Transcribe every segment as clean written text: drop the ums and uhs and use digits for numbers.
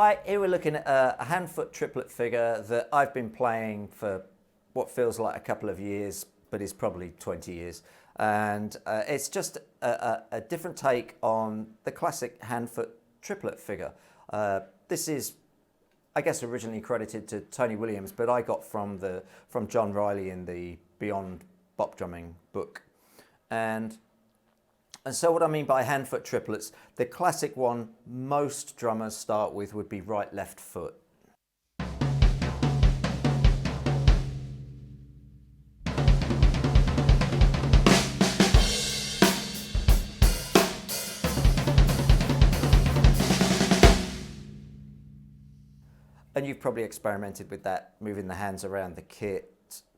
Hi, here we're looking at a hand-foot triplet figure that I've been playing for what feels like a couple of years, but is probably 20 years. And it's just a different take on the classic hand-foot triplet figure. This is, I guess, originally credited to Tony Williams, but I got from John Riley in the Beyond Bop Drumming book. And so what I mean by hand-foot triplets, the classic one most drummers start with would be right-left foot. And you've probably experimented with that, moving the hands around the kit,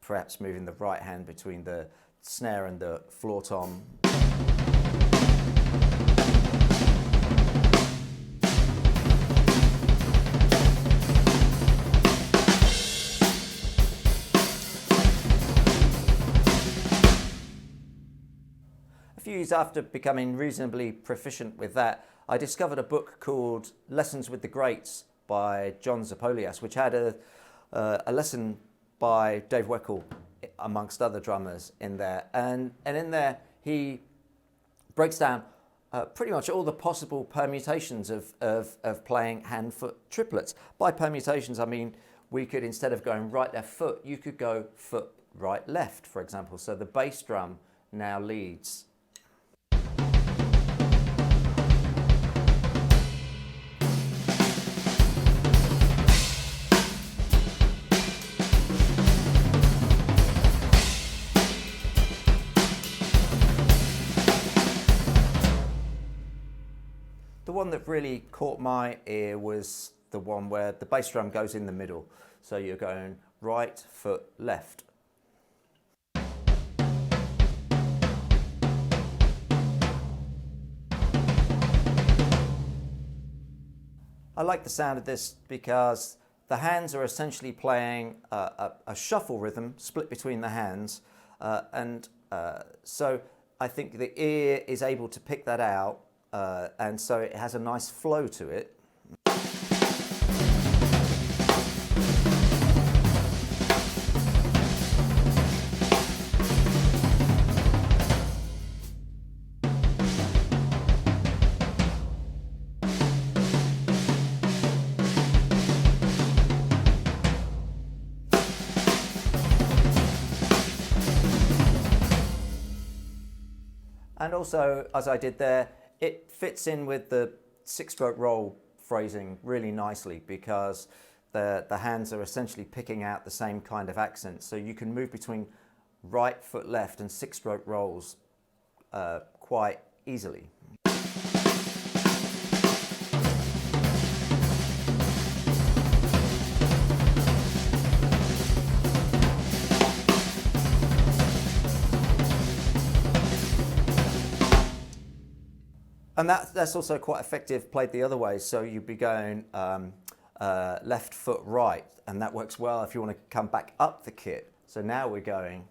perhaps moving the right hand between the snare and the floor tom. A few years after becoming reasonably proficient with that, I discovered a book called Lessons with the Greats by John Zapolias, which had a lesson by Dave Weckl, amongst other drummers, in there. And in there, he breaks down pretty much all the possible permutations of playing hand-foot triplets. By permutations, I mean we could, instead of going right-left foot, you could go foot right-left, for example. So the bass drum now leads. The one that really caught my ear was the one where the bass drum goes in the middle. So you're going right foot left. I like the sound of this because the hands are essentially playing a shuffle rhythm split between the hands. So I think the ear is able to pick that out. And so it has a nice flow to it. And also, as I did there, it fits in with the six-stroke roll phrasing really nicely because the hands are essentially picking out the same kind of accent. So you can move between right foot left and six-stroke rolls quite easily. And that's also quite effective played the other way. So you'd be going left foot right, and that works well if you want to come back up the kit. So now we're going.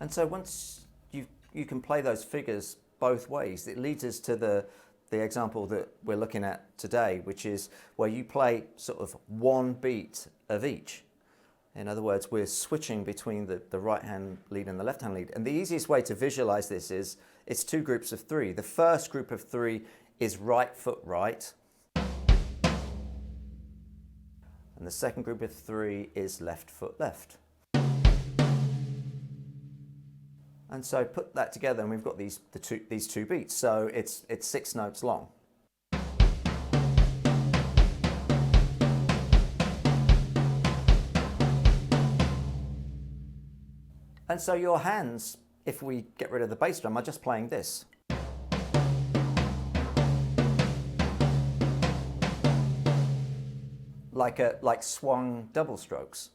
And so once you can play those figures both ways, it leads us to the example that we're looking at today, which is where you play sort of one beat of each. In other words, we're switching between the right hand lead and the left hand lead. And the easiest way to visualize this is it's two groups of three. The first group of three is right foot right. And the second group of three is left foot left. And so put that together and we've got these two beats. So it's 6 notes long. And so your hands if we get rid of the bass drum, are just playing this. Like swung double strokes.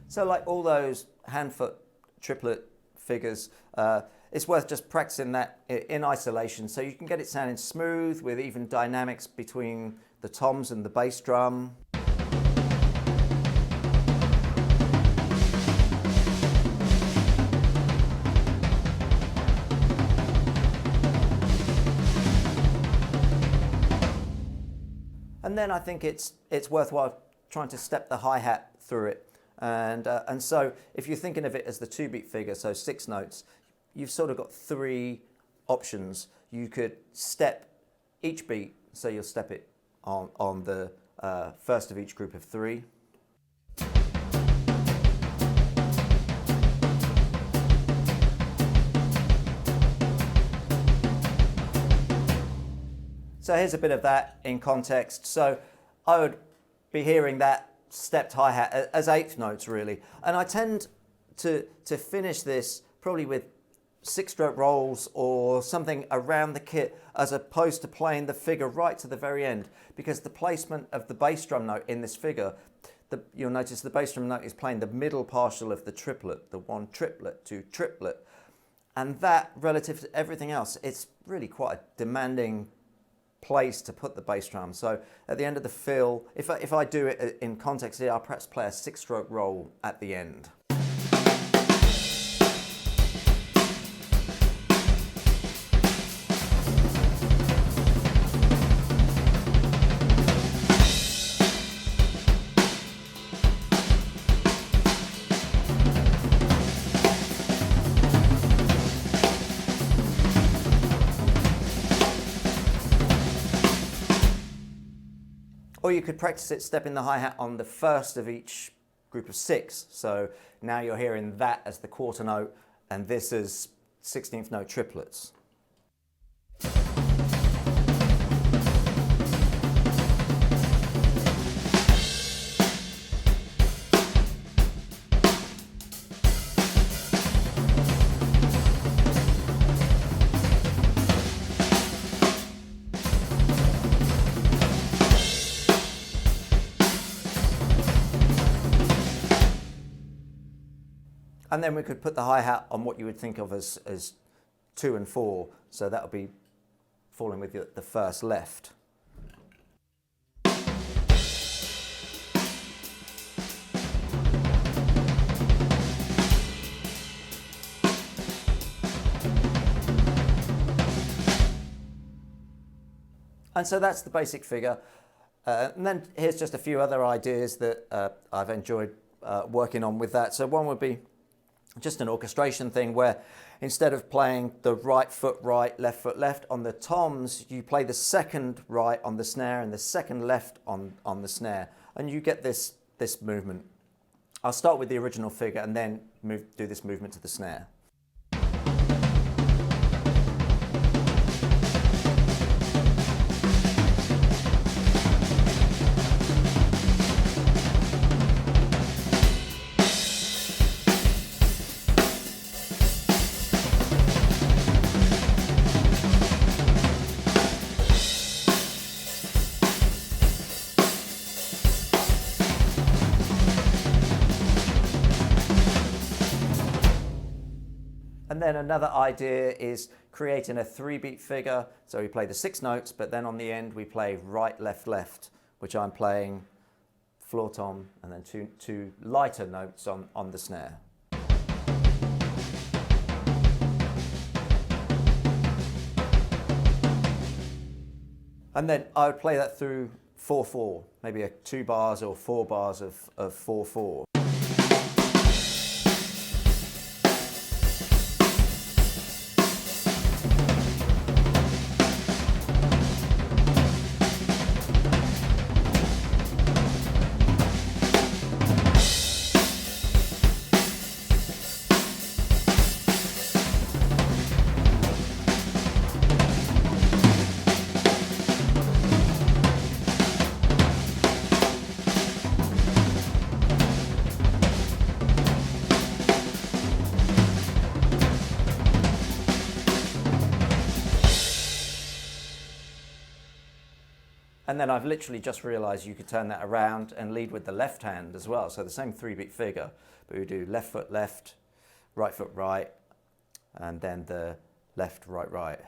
So like all those hand-foot triplet figures, it's worth just practicing that in isolation so you can get it sounding smooth with even dynamics between the toms and the bass drum. And then I think it's worthwhile trying to step the hi-hat through it. And so if you're thinking of it as the 2-beat figure, so 6 notes, you've sort of got 3 options. You could step each beat, so you'll step it on the first of each group of 3. So here's a bit of that in context. So I would be hearing that stepped hi-hat as 8th notes really. And I tend to finish this probably with 6-stroke rolls or something around the kit as opposed to playing the figure right to the very end, because the placement of the bass drum note in this figure, you'll notice the bass drum note is playing the middle partial of the triplet, the 1 triplet, 2 triplet. And that, relative to everything else, it's really quite a demanding place to put the bass drum. So at the end of the fill, if I do it in context here, I'll perhaps play a 6-stroke roll at the end. Or you could practice it stepping the hi-hat on the first of each group of 6. So now you're hearing that as the quarter note and this as 16th note triplets. And then we could put the hi-hat on what you would think of as 2 and 4. So that would be falling with the first left. And so that's the basic figure. And then here's just a few other ideas that I've enjoyed working on with that. So one would be just an orchestration thing where instead of playing the right foot right, left foot left on the toms, you play the second right on the snare and the second left on the snare, and you get this movement. I'll start with the original figure and then do this movement to the snare. And then another idea is creating a 3-beat figure. So we play the 6 notes, but then on the end we play right, left, left, which I'm playing floor tom and then two lighter notes on the snare. And then I would play that through 4/4, maybe 2 bars or 4 bars of 4/4. And then I've literally just realized you could turn that around and lead with the left hand as well. So the same 3-beat figure, but we do left foot left, right, and then the left, right.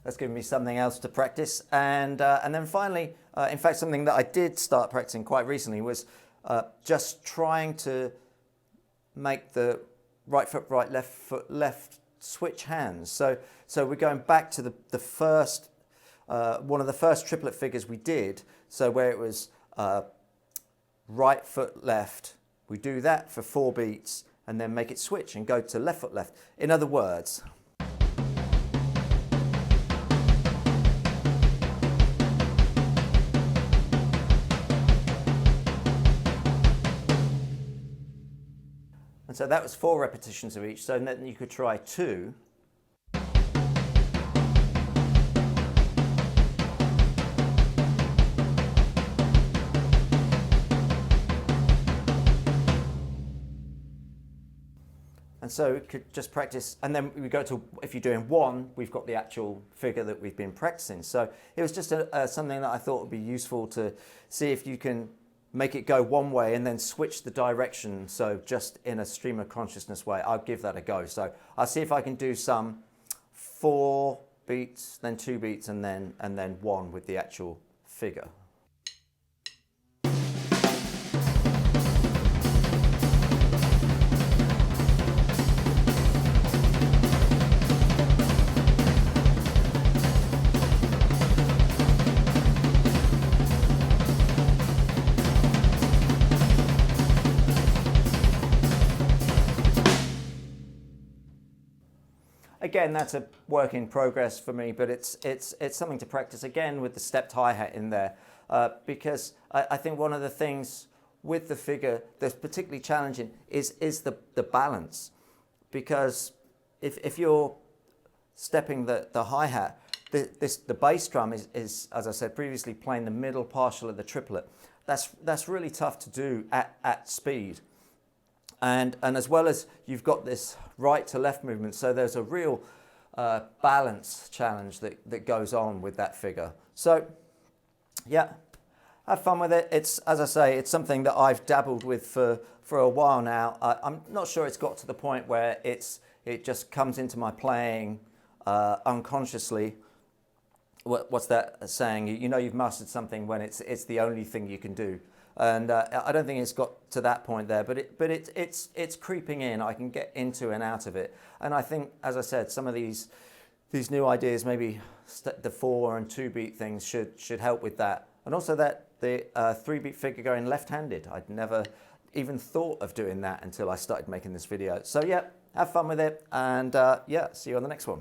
That's given me something else to practice. And then finally, in fact, something that I did start practicing quite recently was just trying to make the right foot right, left foot left switch hands. So we're going back to the first, one of the first triplet figures we did. So where it was right foot left, we do that for 4 beats and then make it switch and go to left foot left. In other words, and so that was 4 repetitions of each, so then you could try 2. And so we could just practice, and then we go to, if you're doing 1, we've got the actual figure that we've been practicing. So it was just something that I thought would be useful to see if you can make it go one way and then switch the direction, so just in a stream of consciousness way. I'll give that a go. So I'll see if I can do some 4 beats, then 2 beats, and then 1 with the actual figure. Again, that's a work in progress for me, but it's something to practice again with the stepped hi-hat in there, because I think one of the things with the figure that's particularly challenging is the balance, because if you're stepping the hi-hat, the bass drum is, as I said previously, playing the middle partial of the triplet. That's really tough to do at speed. And as well as you've got this right to left movement, so there's a real balance challenge that goes on with that figure. So yeah, have fun with it. It's, as I say, it's something that I've dabbled with for a while now. I'm not sure it's got to the point where it just comes into my playing unconsciously. What's that saying? You know you've mastered something when it's the only thing you can do. And I don't think it's got to that point there, but it's creeping in. I can get into and out of it. And I think, as I said, some of these new ideas, maybe the 4 and 2 beat things should help with that. And also that the 3 beat figure going left-handed. I'd never even thought of doing that until I started making this video. So yeah, have fun with it, and yeah, see you on the next one.